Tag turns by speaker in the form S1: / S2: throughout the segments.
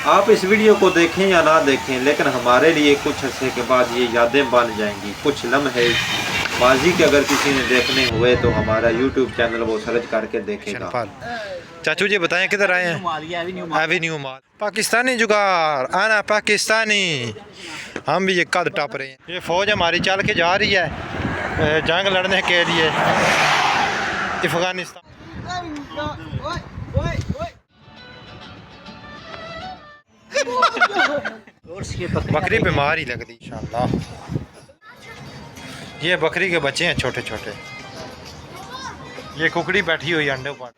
S1: आप इस वीडियो को देखें या ना देखें, लेकिन हमारे लिए कुछ अर्से के बाद ये यादें बन जाएंगी। कुछ लम्हे माजी के अगर किसी ने देखने हुए तो हमारा यूट्यूब चैनल वो सर्च करके देखेगा।
S2: चाचू जी बताएं किधर आए हैं? Avenue mall. पाकिस्तानी जुगाड़ आना पाकिस्तानी। हम भी ये कद टप रहे हैं। ये फौज हमारी चल के जा रही है जंग लड़ने के लिए अफगानिस्तान। बकरी बीमार ही लगती इंशाल्लाह। ये बकरी के बच्चे हैं छोटे छोटे। ये कुकड़ी बैठी हुई अंडे पर।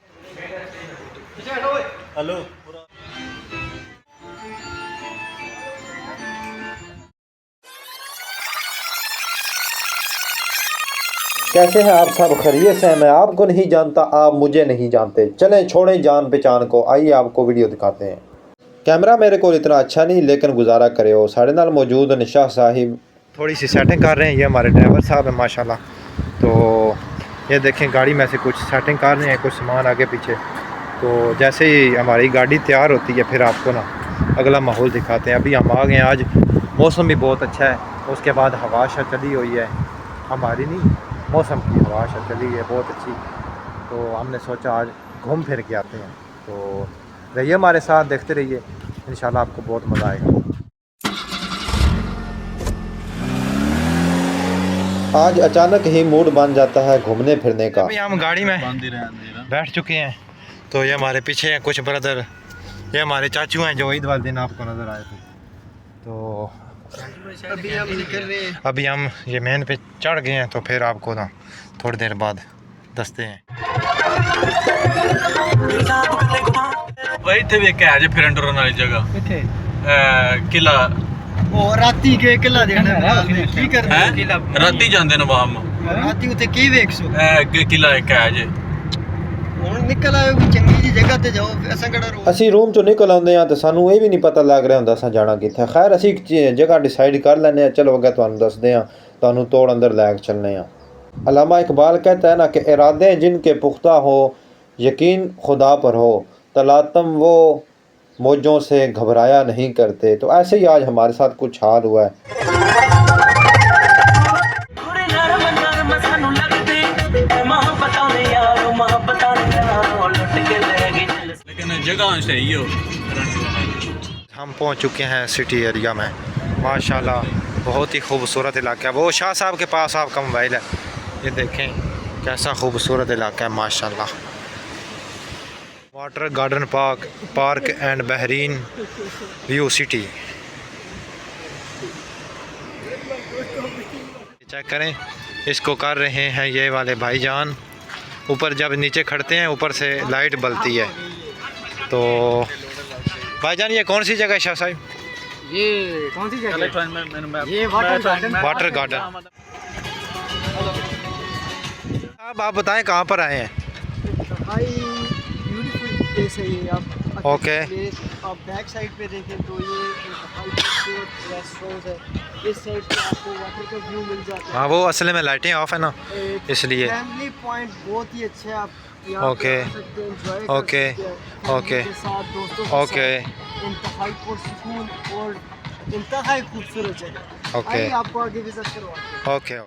S2: हेलो
S1: कैसे हैं आप सब? खैरियत से हैं? मैं आपको नहीं जानता, आप मुझे नहीं जानते। चलें छोड़ें जान पहचान को, आइए आपको वीडियो दिखाते हैं। कैमरा मेरे को इतना अच्छा नहीं, लेकिन गुजारा करे हो। साढ़े नाल मौजूद निशाह साहिब
S2: थोड़ी सी सेटिंग कर रहे हैं। ये हमारे ड्राइवर साहब हैं माशाल्लाह। तो ये देखें गाड़ी में से कुछ सेटिंग कर रहे हैं, कुछ सामान आगे पीछे। तो जैसे ही हमारी गाड़ी तैयार होती है फिर आपको ना अगला माहौल दिखाते हैं। अभी हम आ गए हैं। आज मौसम भी बहुत अच्छा है। उसके बाद हवा शा चली हुई है, हमारी नहीं मौसम की हवा शा चली है बहुत अच्छी। तो हमने सोचा आज घूम फिर के आते हैं। तो रहिए हमारे साथ, देखते रहिए, इंशाल्लाह आपको बहुत मज़ा आएगा।
S1: आज अचानक ही मूड बन जाता है घूमने फिरने का।
S2: अभी हम गाड़ी में बैठ चुके हैं। तो ये हमारे पीछे हैं कुछ ब्रदर, ये हमारे चाचू हैं जो ईद वाले दिन आपको नज़र आए थे। तो
S3: अभी हम निकल रहे हैं।
S2: अभी हम ये मेन पे चढ़ गए हैं। तो फिर आपको ना थोड़ी देर बाद दसते हैं।
S4: वही थे वे क्या है फिर टुरन वाली जगह
S3: किथे
S4: किला
S3: ਉਹ ਰਾਤੀ ਕੇ ਕਿਲਾ ਦੇਣਾ ਕੀ ਕਰਨਾ
S4: है राती जांदे ने वाम
S3: ਰਾਤੀ ਉੱਥੇ ਕੀ ਵੇਖ ਸੋ
S4: किला एक है जे
S3: ਹੁਣ ਨਿਕਲ ਆਇਓ ਕੋਈ ਚੰਗੀ ਜੀ ਜਗ੍ਹਾ ਤੇ ਜਾਓ ਅਸਾਂ ਕਿਹੜਾ ਰੋ
S1: ਅਸੀਂ ਰੂਮ ਚੋਂ ਨਿਕਲ ਆਉਂਦੇ ਹਾਂ ਤੇ ਸਾਨੂੰ ਇਹ ਵੀ ਨਹੀਂ ਪਤਾ ਲੱਗ ਰਿਹਾ ਹੁੰਦਾ ਅਸਾਂ ਜਾਣਾ ਕਿੱਥੇ। ਖੈਰ ਅਸੀਂ ਇੱਕ ਜਗ੍ਹਾ ਡਿਸਾਈਡ ਕਰ ਲੈਂਦੇ ਹਾਂ। ਚਲੋ ਅੱਗੇ ਤੁਹਾਨੂੰ ਦੱਸਦੇ ਹਾਂ, ਤੁਹਾਨੂੰ ਤੋੜ ਅੰਦਰ ਲੈ ਕੇ ਚੱਲਨੇ ਹਾਂ। अल्लामा इकबाल कहता है ना कि इरादे जिनके पुख्ता हो, यकीन खुदा पर हो, तलातम वो मौजों से घबराया नहीं करते। तो ऐसे ही आज हमारे साथ कुछ हाल हुआ है।
S4: लेकिन जगह सही हो।
S2: हम पहुंच चुके हैं सिटी एरिया में। माशाल्लाह बहुत ही खूबसूरत इलाका है। वो शाह साहब के पास आपका मोबाइल है, ये देखें कैसा खूबसूरत इलाका है माशाल्लाह। Water garden park and Bahrain view city. Check करें, इसको कर रहे हैं ये वाले भाईजान। ऊपर जब नीचे खड़ते हैं ऊपर से लाइट बलती है। तो भाईजान ये कौन सी जगह है शाह साहब?
S3: ये कौन सी जगह ये
S2: वाटर गार्डन। अब आप बताएं कहाँ पर आए हैं?
S3: भाई ब्यूटीफुल प्लेस है ये। आप
S2: ओके।
S3: आप बैक साइड पे देखें तो ये रेस्टोरेंट है। इस साइड पे आपको वाटर का व्यू मिल जाता है।
S2: हाँ वो असल में लाइटें ऑफ है ना इसलिए।
S3: फैमिली पॉइंट बहुत ही अच्छा है। आप यहाँ
S2: ओके
S3: पे आ सकते हैं, enjoy कर
S2: ओके
S3: सकते हैं,
S2: ओके
S3: फैमिली के साथ, दोस्तों के
S2: ओके
S3: साथ। इंतहाई पुरसुकून और इंतहाई खूबसूरत जगह।
S2: ओके
S3: आइए आपको आगे विजिट करवाते हैं।
S2: ओके।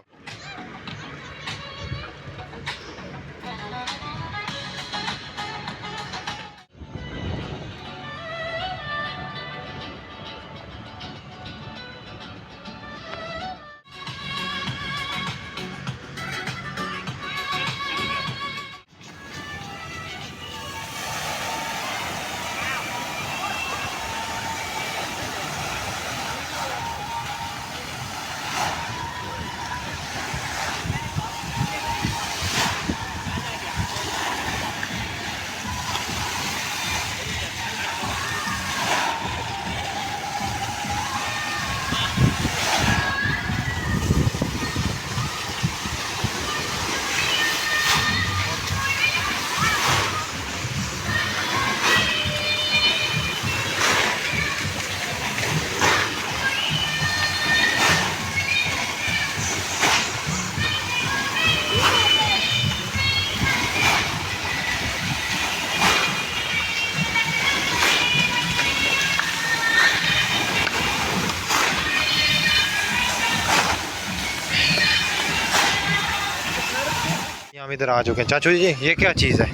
S2: हम इधर आ चुके हैं। चाचू जी ये क्या चीज़ है?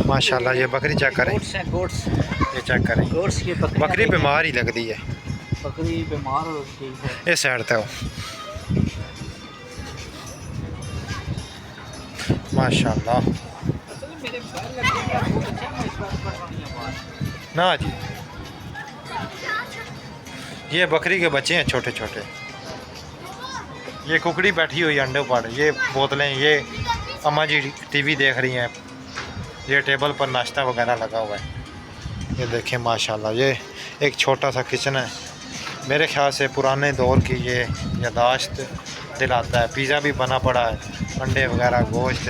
S2: माशाल्लाह ये बकरी चेक करें,
S3: गोट्स
S2: ये चेक करें।
S3: गोट्स की
S2: बकरी बीमार ही लगती है,
S3: बकरी बीमार होती है।
S2: इस साइड तो माशाल्लाह। ना जी ये बकरी के बच्चे हैं छोटे छोटे। ये कुकड़ी बैठी हुई अंडे पर, ये बोतलें, ये अम्मा जी टीवी देख रही हैं, ये टेबल पर नाश्ता वगैरह लगा हुआ है। ये देखें माशाल्लाह, ये एक छोटा सा किचन है। मेरे ख्याल से पुराने दौर की ये यादाश्त दिलाता है। पिज़्ज़ा भी बना पड़ा है, अंडे वगैरह, गोश्त,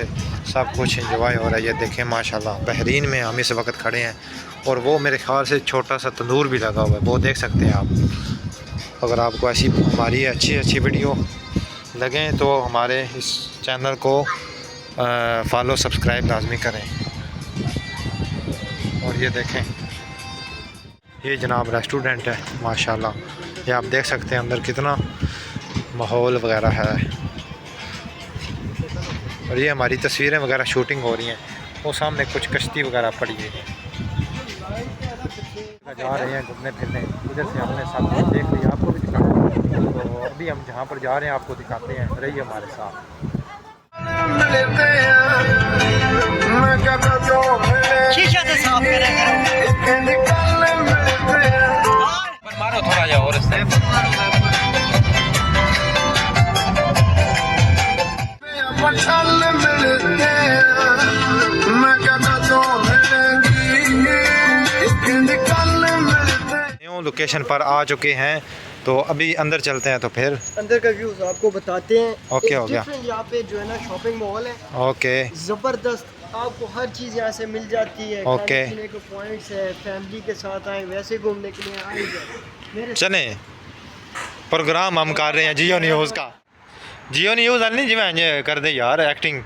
S2: सब कुछ इंजॉय हो रहा है। ये देखें माशाल्लाह, बहरीन में हम इस वक्त खड़े हैं और वो मेरे ख्याल से छोटा सा तंदूर भी लगा हुआ है, वो देख सकते हैं आप। अगर आपको ऐसी हमारी अच्छी वीडियो लगें तो हमारे इस चैनल को फॉलो सब्सक्राइब लाजमी करें। और ये देखें, ये जनाब रेस्टोरेंट है माशाल्लाह। ये आप देख सकते हैं अंदर कितना माहौल वगैरह है। और ये हमारी तस्वीरें वगैरह शूटिंग हो रही हैं। वो सामने कुछ कश्ती वगैरह पड़ी हुई है। जा रहे हैं घूमने फिरने, इधर से हमने सब कुछ देख लिया, आपको भी दिखाते हैं। तो अभी हम जहाँ पर जा रहे हैं आपको दिखाते हैं, रहिए हमारे साथ।
S3: शीशा से साफ करें
S4: मारो थोड़ा जा और इससे
S2: लोकेशन पर आ चुके हैं, तो अभी अंदर चलते हैं। तो फिर
S3: अंदर का व्यूज आपको बताते हैं।
S2: ओके, हो गया।
S3: यहाँ पे जो है ना शॉपिंग मॉल है,
S2: ओके
S3: जबरदस्त। आपको हर चीज़ यहाँ से मिल जाती है।
S2: ओके।
S3: खाने पीने के पॉइंट्स है, फैमिली के साथ आए, वैसे घूमने के लिए आए मेरे
S2: चले प्रोग्राम हम कर रहे हैं जियो न्यूज़ का। जियो न्यूज़ नहीं जिवें कर दे यार एक्टिंग।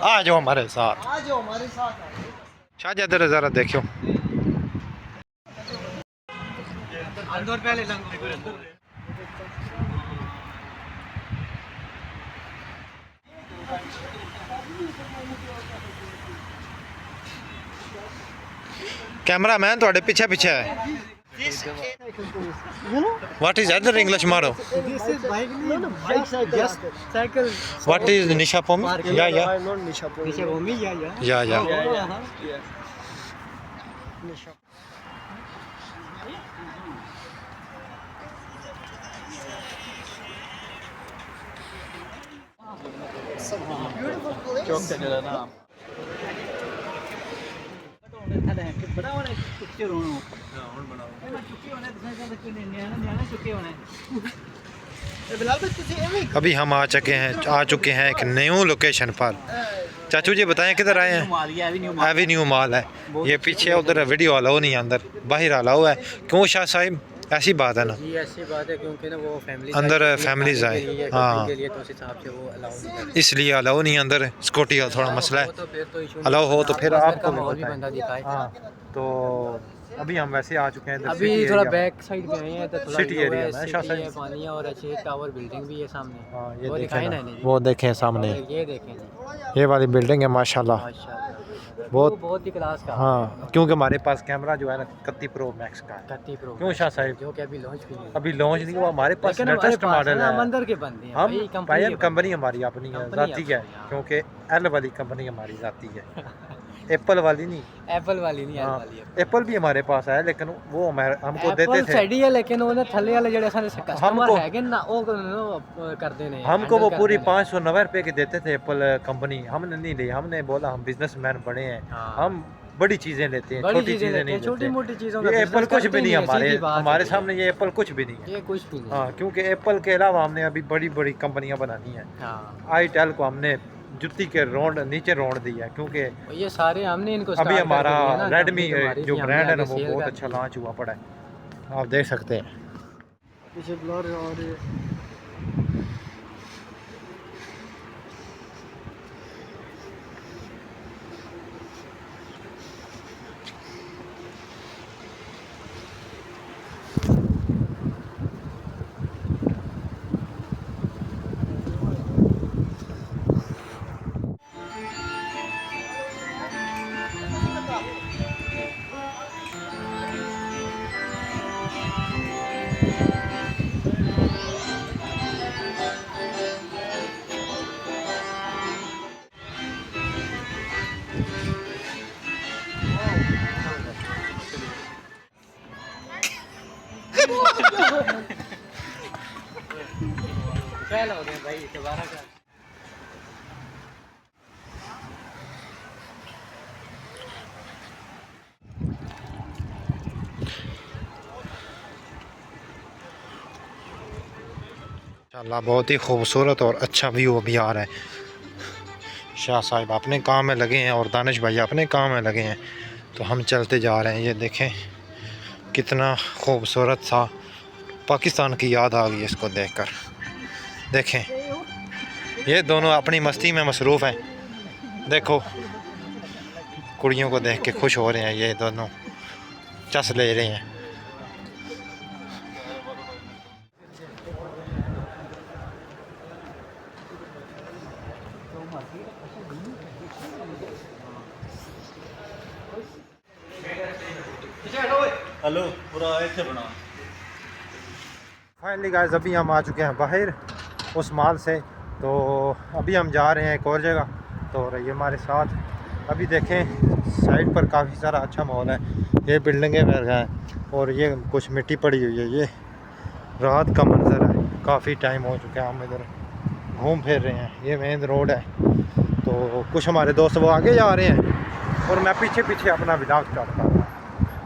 S2: आ जाओ हमारे साथ,
S3: आ जाओ हमारे साथ।
S2: शाहजहाँ इधर ज़रा देखो।
S3: अंदर पहले
S2: कैमरा मैन थोड़े पीछे पीछे है। व्हाट इज अदर इंग्लिश मारो?
S3: This is bike, no, bicycle. Just cycle.
S2: What is Nisha पोमी? या
S3: Not Nisha Pomi. Nisha Pomi, yeah.
S2: या
S3: Nisha. Beautiful place. बड़ा होना चुके रोनो ਹੁਣ ਬਣਾਓ ਚੁੱਕੇ ਹੋਣੇ ਤੁਸੀਂ ਕਹਿੰਦੇ ਨਿਆਣੇ ਚੁੱਕੇ ਹੋਣੇ बिलाल भाई तुझे एवं
S2: अभी हम आ चुके हैं एक न्यू लोकेशन पर। चाचू जी बताएं किधर आए हैं? एवेन्यू मॉल है। ये पीछे उधर वीडियो अलाउ नहीं है, अंदर बाहर अलाउ है। क्यों शाह साहिब? ऐसी बात है ना
S3: जी, ऐसी बात है क्योंकि ना वो फैमिली
S2: अंदर फैमिलीज आए, हाँ
S3: के लिए तो उस हिसाब से वो अलाउ नहीं करते।
S2: इसलिए अलाउ नहीं है अंदर। सिक्योरिटी का थोड़ा मसला है।
S3: तो फिर तो इशू
S2: अलाउ हो तो फिर आपको
S3: माहौल भी
S2: बताएं।
S3: बंदा दिखाए।
S2: हाँ तो अभी हम वैसे आ चुके हैं
S3: अभी थोड़ा बैक साइड पे आए हैं तो थोड़ा
S2: सिटी
S3: ये
S2: एरिया
S3: है,
S2: में
S3: सिटी
S2: शाह
S3: है,
S2: साहिब।
S3: पानी है और अच्छी टावर बिल्डिंग भी है सामने।
S2: हाँ ये
S3: वो
S2: देखें
S3: दिखाए
S2: ना,
S3: ना जी।
S2: वो देखें सामने
S3: ये देखें जी,
S2: ये वाली बिल्डिंग है माशाल्लाह।
S3: माशाल्लाह
S2: बहुत
S3: बहुत ही क्लास का।
S2: हाँ, क्योंकि हमारे पास कैमरा जो है ना 31 प्रो मैक्स का है।
S3: 30 प्रो
S2: क्यों शाह साहिब?
S3: जो कि अभी लॉन्च भी नहीं
S2: अभी लॉन्च नहीं हुआ, हमारे पास
S3: लेकिन हमारे
S2: लेटेस्ट
S3: पास
S2: मॉडल
S3: हम
S2: है।
S3: अंदर के बंदे हैं
S2: हम
S3: भाई,
S2: भाई
S3: के
S2: कंपनी हमारी अपनी है,
S3: कंपनी
S2: जाती है,
S3: अपनी, हाँ।
S2: क्योंकि एल वाली कंपनी हमारी जाती है, एप्पल वाली नहीं।
S3: एप्पल वाली नहीं, एल
S2: हाँ,
S3: वाली है।
S2: एप्पल भी हमारे पास है लेकिन वो हमको देते
S3: एप्पल
S2: थे।
S3: सही है लेकिन ਉਹਨੇ ਥੱਲੇ ਵਾਲੇ ਜਿਹੜੇ ਸਾਡੇ ਕਸਟਮਰ
S2: हमको
S3: ਹੈਗੇ ਨਾ ਉਹ ਕਰਦੇ ਨੇ।
S2: हमको वो पूरी 590 रुपए की देते थे एप्पल कंपनी। हमने नहीं ली, हमने बोला हम बिजनेसमैन बड़े हैं,
S3: हाँ।
S2: हम बड़ी चीजें लेते हैं,
S3: बड़ी
S2: छोटी
S3: चीजें
S2: चीजें
S3: लेते
S2: नहीं
S3: हैं, छोटी
S2: लेते।
S3: मोटी चीजों
S2: ये
S3: का
S2: एप्पल
S3: business
S2: कुछ भी
S3: करते
S2: नहीं है
S3: सीधी बात है
S2: हमारे
S3: ये।
S2: सामने, ये एप्पल कुछ भी नहीं है।
S3: ये कुछ भी नहीं।
S2: हाँ, क्योंकि एप्पल के अलावा हमने अभी बड़ी बड़ी कंपनियां बनानी है।
S3: हाँ,
S2: आईटेल को हमने जुत्ती के रोड नीचे रोड दिया है, क्योंकि
S3: ये सारे हमने इनको
S2: अभी
S3: start
S2: हमारा
S3: करके दिया ना,
S2: रेडमी
S3: कंपनी हमारी
S2: जो
S3: थी, हमने
S2: ब्रांड है ना
S3: आगे
S2: वो
S3: sale
S2: बहुत
S3: कर
S2: अच्छा
S3: दी।
S2: लॉन्च हुआ पड़ा है, आप देख सकते हैं।
S3: पीछे ब्लर और फेल हो गए भाई, दोबारा कर।
S2: माशाल्लाह बहुत ही खूबसूरत और अच्छा व्यू अभी आ रहा है। शाह साहिब अपने काम में लगे हैं और दानिश भाई अपने काम में लगे हैं, तो हम चलते जा रहे हैं। ये देखें कितना खूबसूरत सा पाकिस्तान की याद आ गई इसको देखकर। देखें ये दोनों अपनी मस्ती में मसरूफ़ हैं। देखो कुड़ियों को देख के खुश हो रहे हैं, ये दोनों चस ले रहे हैं।
S4: हेलो पूरा ऐसे बना।
S2: फाइनली गाइस अभी हम आ चुके हैं बाहर उस माल से, तो अभी हम जा रहे हैं एक और जगह, तो रहिए हमारे साथ। अभी देखें साइड पर काफ़ी सारा अच्छा माहौल है, ये बिल्डिंगें वगैरह हैं और ये कुछ मिट्टी पड़ी हुई है। ये रात का मंजर है, काफ़ी टाइम हो चुका है हम इधर घूम फिर रहे हैं। ये मेन रोड है, तो कुछ हमारे दोस्त वो आगे जा रहे हैं और मैं पीछे पीछे अपना व्लॉग स्टार्ट कर रहा हूँ।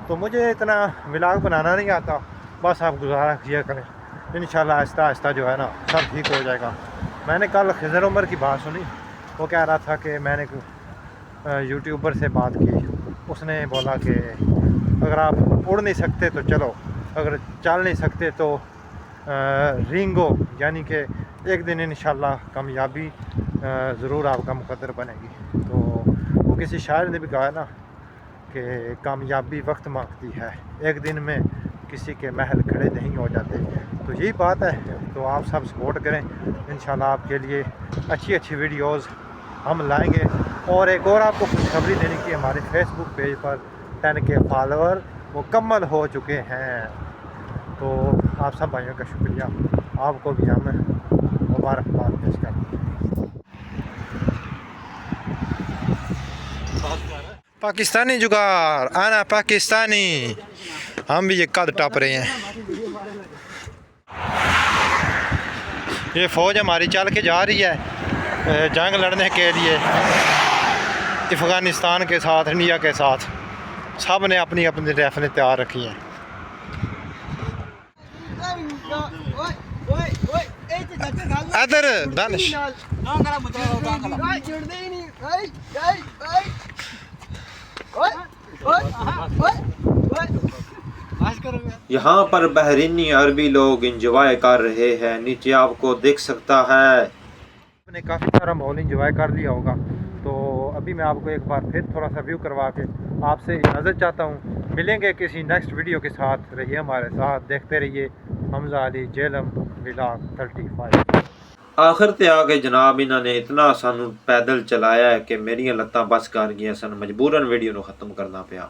S2: तो मुझे इतना व्लॉग बनाना नहीं आता, बस आप गुजारा किया करें, इंशाल्लाह आहिस्ता आहिस्ता जो है ना सब ठीक हो जाएगा। मैंने कल खिज़र उमर की बात सुनी, वो कह रहा था कि मैंने यूट्यूबर से बात की, उसने बोला कि अगर आप उड़ नहीं सकते तो चलो, अगर चल नहीं सकते तो रिंगो, यानी कि एक दिन इंशाल्लाह कामयाबी ज़रूर आपका मुकद्दर बनेगी। तो वो किसी शायर ने भी कहा है ना कि कामयाबी वक्त मांगती है, एक दिन में किसी के महल खड़े नहीं हो जाते। तो यही बात है, तो आप सब सपोर्ट करें, इंशाल्लाह आपके लिए अच्छी अच्छी वीडियोस हम लाएंगे। और एक और आपको खुशखबरी देने की, हमारे फेसबुक पेज पर 10 के फॉलोअर मुकम्मल हो चुके हैं। तो आप सब भाइयों का शुक्रिया, आपको भी हम मुबारकबाद पेश करते हैं। पाकिस्तानी जुगाड़ आना पाकिस्तानी, हम भी ये कद टप रहे हैं। ये फ़ौज हमारी चल के जा रही है जंग लड़ने के लिए अफ़गानिस्तान के साथ, इंडिया के साथ। सब ने अपनी अपनी राइफलें तैयार रखी हैं। इधर दानिश
S1: यहाँ पर बहरीनी अरबी लोग इंजॉय कर रहे हैं, नीचे आपको दिख सकता है।
S2: आपने काफ़ी सारा माहौल इंजॉय कर लिया होगा, तो अभी मैं आपको एक बार फिर थोड़ा सा व्यू करवा के आपसे इजाज़त चाहता हूँ। मिलेंगे किसी नेक्स्ट वीडियो के साथ, रहिए हमारे साथ, देखते रहिए हमजा अली जेलम व्लॉग 35।
S1: आखिर ते आके जनाब इन्होंने इतना सानू पैदल चलाया है कि मेरियां लत्तां बस कर गई सन, मजबूरन वीडियो को ख़त्म करना पिया।